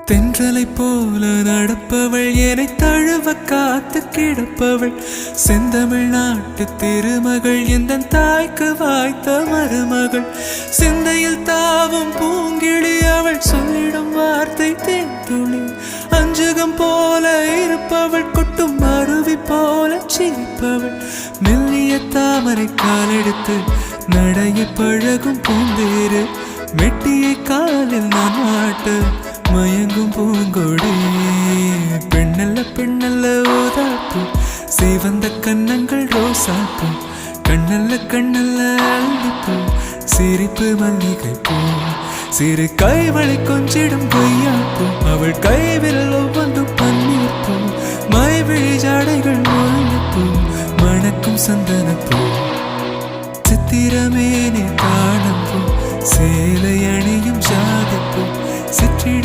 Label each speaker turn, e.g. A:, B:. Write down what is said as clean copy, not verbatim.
A: தென்றலை போல நடப்பவள் என்னை தழுவ காத்து கிடப்பவள் செந்தமிழ் நாட்டு திருமகள் எந்த தாய்க்கு வாய்த்த மருமகள் சிந்தையில் தாவும் பூங்கிழி அவள் சொல்லிடும் வார்த்தை தேன்துளி அஞ்சுகம் போல இருப்பவள் கொட்டும் அருவி போல சிரிப்பவள் மெல்லிய தாமரை காலெடுத்து நடைய பழகும் பூந்தேறு மெட்டியை காலில் நான் மாட்டு மயங்கும் பூங்கொடி பெண்ணல்ல பெண்ணல்ல ஓதாப்பு சிவந்த கன்னங்கள் ரோசாப்பு கண்ணல்ல கண்ணல்ல அள்ளிப்பூ சிரிப்பு மல்லிகை பூ சிறு கைவளை கொஞ்சிடும் கொய்யாப்பூ அவள் கைவிரல் ஒவ்வொன்றும் பன்னீர் பூ மைவிழி ஜாடைகள் முல்லைப்பூ மணக்கும் சந்தனப்பூ சித்திரமேனே காணப்பூ சேலை அணியும் ஜாதிப்பூ சிற்றிட